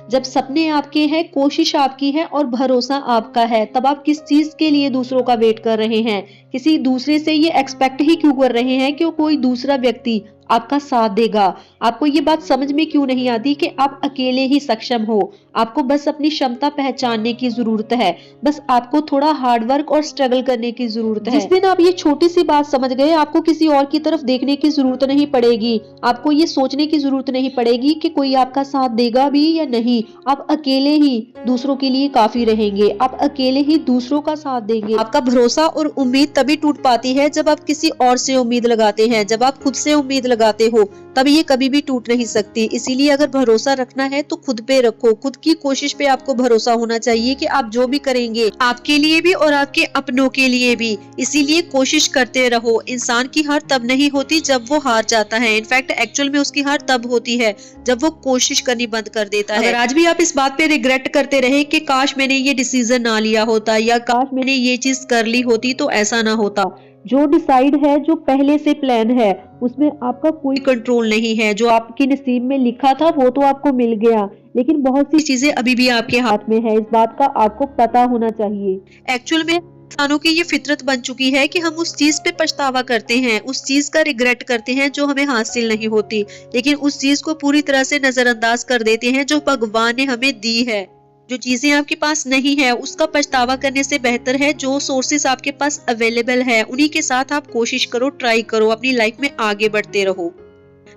जब सपने आपके हैं, कोशिश आपकी है और भरोसा आपका है, तब आप किस चीज के लिए दूसरों का वेट कर रहे हैं? किसी दूसरे से ये एक्सपेक्ट ही क्यों कर रहे हैं कि कोई दूसरा व्यक्ति आपका साथ देगा? आपको ये बात समझ में क्यों नहीं आती कि आप अकेले ही सक्षम हो? आपको बस अपनी क्षमता पहचानने की जरूरत है। बस आपको थोड़ा हार्ड वर्क और स्ट्रगल करने की जरूरत है। जिस दिन आप ये छोटी सी बात समझ गए, आपको किसी और की तरफ देखने की जरूरत नहीं पड़ेगी। आपको ये सोचने की जरूरत नहीं पड़ेगी कि कोई आपका साथ देगा भी या नहीं। आप अकेले ही दूसरों के लिए काफी रहेंगे। आप अकेले ही दूसरों का साथ देंगे। आपका भरोसा और उम्मीद तभी टूट पाती है जब आप किसी और से उम्मीद लगाते हैं। जब आप खुद से उम्मीद लगाते हो तब ये कभी भी टूट नहीं सकती। इसीलिए अगर भरोसा रखना है तो खुद पे रखो। खुद की कोशिश पे आपको भरोसा होना चाहिए कि आप जो भी करेंगे आपके लिए भी और आपके अपनों के लिए भी। इसीलिए कोशिश करते रहो। इंसान की हार तब नहीं होती जब वो हार जाता है। इनफैक्ट एक्चुअल में उसकी हार तब होती है जब वो कोशिश करनी बंद कर देता है। अगर आज भी आप इस बात पे रिग्रेट करते रहे कि काश मैंने ये डिसीजन ना लिया होता या काश मैंने ये चीज कर ली होती तो ऐसा ना होता। जो डिसाइड है, जो पहले से प्लान है, उसमें आपका कोई कंट्रोल नहीं है। जो आपके नसीब में लिखा था वो तो आपको मिल गया, लेकिन बहुत सी चीजें अभी भी आपके हाथ में है। इस बात का आपको पता होना चाहिए। एक्चुअल में इंसानों की ये फितरत बन चुकी है कि हम उस चीज पे पछतावा करते हैं, उस चीज का रिग्रेट करते हैं जो हमें हासिल नहीं होती, लेकिन उस चीज को पूरी तरह से नजरअंदाज कर देते हैं जो भगवान ने हमें दी है। जो चीजें आपके पास नहीं है उसका पछतावा करने से बेहतर है जो सोर्सेस आपके पास अवेलेबल है उन्हीं के साथ आप कोशिश करो, ट्राई करो, अपनी लाइफ में आगे बढ़ते रहो।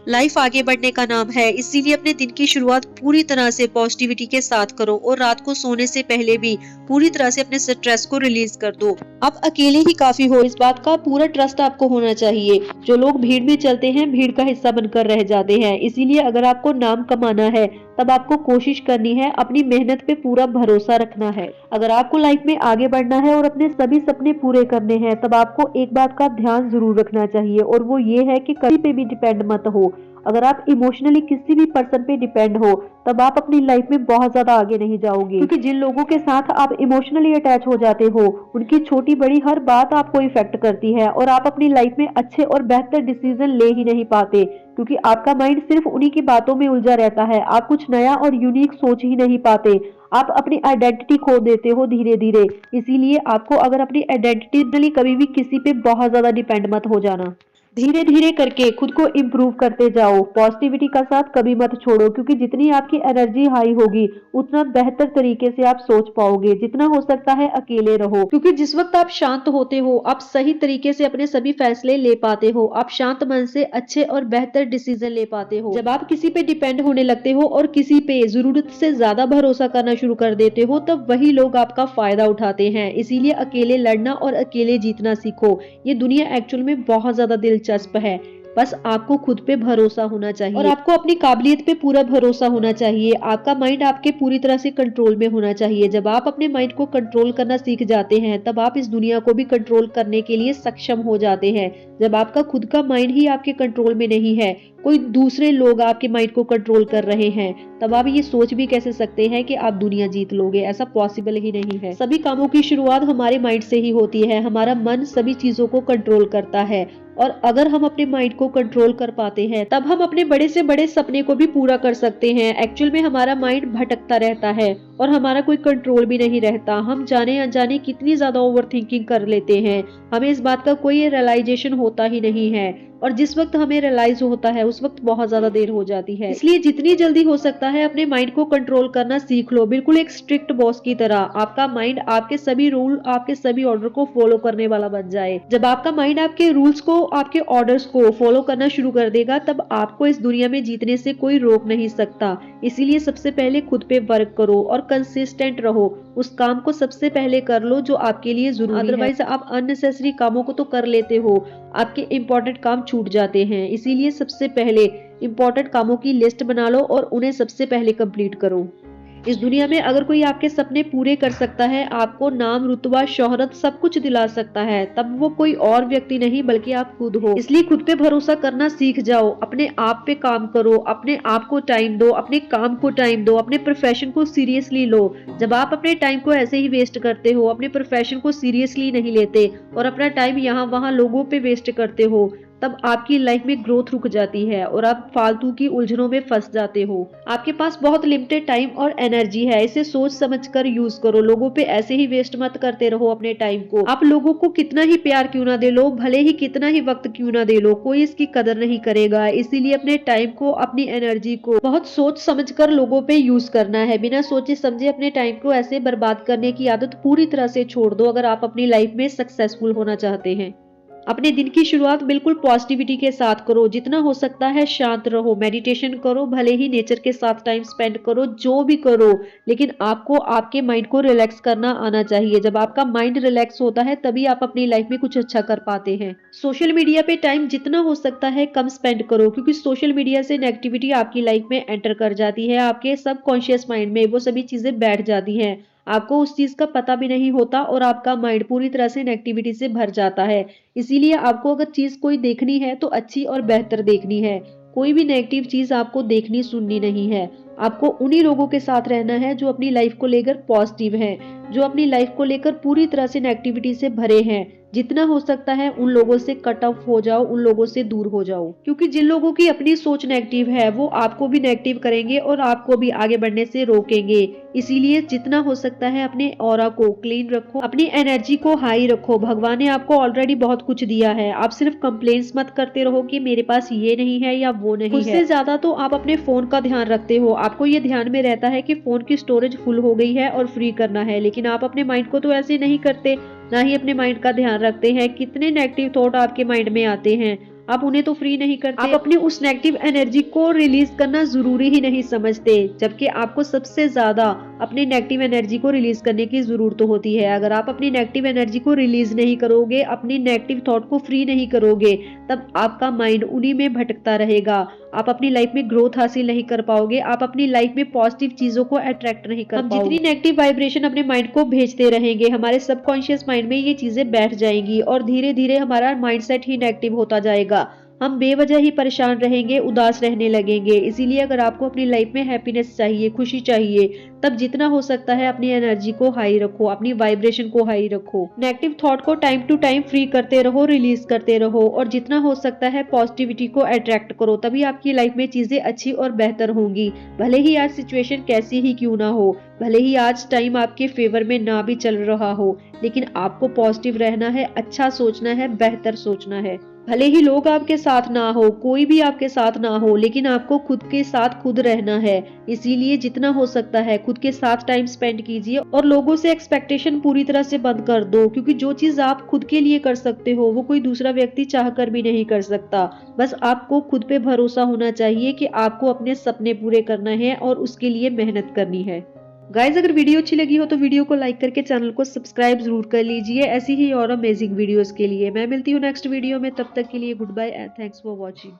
लाइफ आगे बढ़ने का नाम है, इसीलिए अपने दिन की शुरुआत पूरी तरह से पॉजिटिविटी के साथ करो और रात को सोने से पहले भी पूरी तरह से अपने स्ट्रेस को रिलीज कर दो। आप अकेले ही काफी हो, इस बात का पूरा ट्रस्ट आपको होना चाहिए। जो लोग भीड़ में चलते हैं भीड़ का हिस्सा बनकर रह जाते हैं। इसीलिए अगर आपको नाम कमाना है तब आपको कोशिश करनी है, अपनी मेहनत पे पूरा भरोसा रखना है। अगर आपको लाइफ में आगे बढ़ना है और अपने सभी सपने पूरे करने हैं तब आपको एक बात का ध्यान जरूर रखना चाहिए और वो ये है कि कभी पे भी डिपेंड मत हो। अगर आप इमोशनली किसी भी पर्सन पे डिपेंड हो तब आप अपनी लाइफ में बहुत ज्यादा आगे नहीं जाओगे, क्योंकि जिन लोगों के साथ आप इमोशनली अटैच हो जाते हो उनकी छोटी बड़ी हर बात आपको इफेक्ट करती है और आप अपनी लाइफ में अच्छे और बेहतर डिसीजन ले ही नहीं पाते, क्योंकि आपका माइंड सिर्फ उन्हीं की बातों में उलझा रहता है। आप कुछ नया और यूनिक सोच ही नहीं पाते। आप अपनी आइडेंटिटी खो देते हो धीरे धीरे। इसीलिए आपको अगर अपनी आइडेंटिटी कभी भी किसी पे बहुत ज्यादा डिपेंड मत हो जाना। धीरे धीरे करके खुद को इम्प्रूव करते जाओ। पॉजिटिविटी का साथ कभी मत छोड़ो, क्योंकि जितनी आपकी एनर्जी हाई होगी उतना बेहतर तरीके से आप सोच पाओगे। जितना हो सकता है अकेले रहो, क्योंकि जिस वक्त आप शांत होते हो आप सही तरीके से अपने सभी फैसले ले पाते हो। आप शांत मन से अच्छे और बेहतर डिसीजन ले पाते हो। जब आप किसी पे डिपेंड होने लगते हो और किसी पे जरूरत से ज्यादा भरोसा करना शुरू कर देते हो तब वही लोग आपका फायदा उठाते हैं। इसीलिए अकेले लड़ना और अकेले जीतना सीखो। ये दुनिया एक्चुअल में बहुत ज्यादा दिलचस्प है। बस आपको खुद पे भरोसा होना चाहिए और आपको अपनी काबिलियत पे पूरा भरोसा होना चाहिए। आपका माइंड आपके पूरी तरह से कंट्रोल में होना चाहिए। जब आप अपने माइंड को कंट्रोल करना सीख जाते हैं तब आप इस दुनिया को भी कंट्रोल करने के लिए सक्षम हो जाते हैं। जब आपका खुद का माइंड ही आपके कंट्रोल में नहीं है, कोई दूसरे लोग आपके माइंड को कंट्रोल कर रहे हैं, तब आप ये सोच भी कैसे सकते हैं कि आप दुनिया जीत लोगे? ऐसा पॉसिबल ही नहीं है। सभी कामों की शुरुआत हमारे माइंड से ही होती है। हमारा मन सभी चीजों को कंट्रोल करता है और अगर हम अपने माइंड को कंट्रोल कर पाते हैं तब हम अपने बड़े से बड़े सपने को भी पूरा कर सकते हैं। एक्चुअल में हमारा माइंड भटकता रहता है और हमारा कोई कंट्रोल भी नहीं रहता। हम जाने अनजाने कितनी ज्यादा ओवर थिंकिंग कर लेते हैं, हमें इस बात का कोई रियलाइजेशन होता ही नहीं है और जिस वक्त हमें रियलाइज होता है उस वक्त बहुत ज्यादा देर हो जाती है। इसलिए जितनी जल्दी हो सकता है अपने माइंड को कंट्रोल करना सीख लो, बिल्कुल एक स्ट्रिक्ट बॉस की तरह। आपका माइंड आपके सभी रूल, आपके सभी ऑर्डर को फॉलो करने वाला बन जाए। जब आपका माइंड आपके रूल्स को, आपके ऑर्डर्स को फॉलो करना शुरू कर देगा तब आपको इस दुनिया में जीतने से कोई रोक नहीं सकता। इसीलिए सबसे पहले खुद पे वर्क करो और कंसिस्टेंट रहो। उस काम को सबसे पहले कर लो जो आपके लिए जरूरी है। अदरवाइज आप अननेसेसरी कामों को तो कर लेते हो, आपके इंपॉर्टेंट काम छूट जाते हैं। इसीलिए सबसे पहले इंपॉर्टेंट कामों की लिस्ट बना लो और उन्हें सबसे पहले कंप्लीट करो। इस दुनिया में अगर कोई आपके सपने पूरे कर सकता है, आपको नाम, रुतबा, शोहरत सब कुछ दिला सकता है, तब वो कोई और व्यक्ति नहीं बल्कि आप खुद हो। इसलिए खुद पे भरोसा करना सीख जाओ। अपने आप पे काम करो, अपने आप को टाइम दो, अपने काम को टाइम दो, अपने प्रोफेशन को सीरियसली लो। जब आप अपने टाइम को ऐसे ही वेस्ट करते हो, अपने प्रोफेशन को सीरियसली नहीं लेते और अपना टाइम यहाँ वहाँ लोगों पे वेस्ट करते हो, तब आपकी लाइफ में ग्रोथ रुक जाती है और आप फालतू की उलझनों में फंस जाते हो। आपके पास बहुत लिमिटेड टाइम और एनर्जी है, इसे सोच समझकर यूज करो। लोगों पे ऐसे ही वेस्ट मत करते रहो अपने टाइम को। आप लोगों को कितना ही प्यार क्यों ना दे लो, भले ही कितना ही वक्त क्यों ना दे लो, कोई इसकी कदर नहीं करेगा। इसीलिए अपने टाइम को, अपनी एनर्जी को बहुत सोच समझकर लोगों पे यूज करना है। बिना सोचे समझे अपने टाइम को ऐसे बर्बाद करने की आदत पूरी तरह से छोड़ दो अगर आप अपनी लाइफ में सक्सेसफुल होना चाहते हैं। अपने दिन की शुरुआत बिल्कुल पॉजिटिविटी के साथ करो। जितना हो सकता है शांत रहो, मेडिटेशन करो, भले ही नेचर के साथ टाइम स्पेंड करो, जो भी करो, लेकिन आपको आपके माइंड को रिलैक्स करना आना चाहिए। जब आपका माइंड रिलैक्स होता है तभी आप अपनी लाइफ में कुछ अच्छा कर पाते हैं। सोशल मीडिया पे टाइम जितना हो सकता है कम स्पेंड करो, क्योंकि सोशल मीडिया से नेगेटिविटी आपकी लाइफ में एंटर कर जाती है। आपके सबकॉन्शियस माइंड में वो सभी चीजें बैठ जाती हैं, आपको उस चीज का पता भी नहीं होता और आपका माइंड पूरी तरह से नेगेटिविटी से भर जाता है। इसीलिए आपको अगर चीज कोई देखनी है तो अच्छी और बेहतर देखनी है। कोई भी नेगेटिव चीज आपको देखनी सुननी नहीं है। आपको उन्हीं लोगों के साथ रहना है जो अपनी लाइफ को लेकर पॉजिटिव हैं, जो अपनी लाइफ को लेकर पूरी तरह से नेगेटिविटी से भरे हैं। जितना हो सकता है उन लोगों से कट ऑफ हो जाओ, उन लोगों से दूर हो जाओ, क्योंकि जिन लोगों की अपनी सोच नेगेटिव है वो आपको भी नेगेटिव करेंगे और आपको भी आगे बढ़ने से रोकेंगे। इसीलिए जितना हो सकता है अपने ऑरा को क्लीन रखो, अपनी एनर्जी को हाई रखो। भगवान ने आपको ऑलरेडी बहुत कुछ दिया है। आप सिर्फ कंप्लेंट्स मत करते रहो कि मेरे पास ये नहीं है या वो नहीं है। उससे ज्यादा तो आप अपने फोन का ध्यान रखते हो। आपको ये ध्यान में रहता है कि फोन की स्टोरेज फुल हो गई है और फ्री करना है, लेकिन आप अपने माइंड को तो ऐसे नहीं करते, ना ही अपने माइंड का ध्यान रखते हैं। कितने नेगेटिव थॉट आपके माइंड में आते हैं, आप उन्हें तो फ्री नहीं करते। आप अपनी उस नेगेटिव एनर्जी को रिलीज करना जरूरी ही नहीं समझते, जबकि आपको सबसे ज्यादा अपनी नेगेटिव एनर्जी को रिलीज करने की जरूरत होती है। अगर आप अपनी नेगेटिव एनर्जी को रिलीज नहीं करोगे, अपनी नेगेटिव थॉट को फ्री नहीं करोगे, तब आपका माइंड उन्हीं में भटकता रहेगा। आप अपनी लाइफ में ग्रोथ हासिल नहीं कर पाओगे, आप अपनी लाइफ में पॉजिटिव चीजों को अट्रैक्ट नहीं कर पाओगे। जितनी नेगेटिव वाइब्रेशन अपने माइंड को भेजते रहेंगे, हमारे सबकॉन्शियस माइंड में ये चीजें बैठ जाएंगी और धीरे धीरे हमारा माइंडसेट ही नेगेटिव होता जाएगा। हम बेवजह ही परेशान रहेंगे, उदास रहने लगेंगे। इसीलिए अगर आपको अपनी लाइफ में हैप्पीनेस चाहिए, खुशी चाहिए, तब जितना हो सकता है अपनी एनर्जी को हाई रखो, अपनी वाइब्रेशन को हाई रखो। नेगेटिव थॉट को टाइम टू टाइम फ्री करते रहो, रिलीज करते रहो और जितना हो सकता है पॉजिटिविटी को अट्रैक्ट करो, तभी आपकी लाइफ में चीजें अच्छी और बेहतर होंगी। भले ही आज सिचुएशन कैसी ही क्यों ना हो, भले ही आज टाइम आपके फेवर में ना भी चल रहा हो, लेकिन आपको पॉजिटिव रहना है, अच्छा सोचना है, बेहतर सोचना है। भले ही लोग आपके साथ ना हो, कोई भी आपके साथ ना हो, लेकिन आपको खुद के साथ खुद रहना है। इसीलिए जितना हो सकता है खुद के साथ टाइम स्पेंड कीजिए और लोगों से एक्सपेक्टेशन पूरी तरह से बंद कर दो, क्योंकि जो चीज आप खुद के लिए कर सकते हो वो कोई दूसरा व्यक्ति चाहकर भी नहीं कर सकता। बस आपको खुद पे भरोसा होना चाहिए कि आपको अपने सपने पूरे करना है और उसके लिए मेहनत करनी है। गाइज, अगर वीडियो अच्छी लगी हो तो वीडियो को लाइक करके चैनल को सब्सक्राइब जरूर कर लीजिए ऐसी ही और अमेजिंग वीडियोस के लिए। मैं मिलती हूँ नेक्स्ट वीडियो में, तब तक के लिए goodbye and thanks for watching.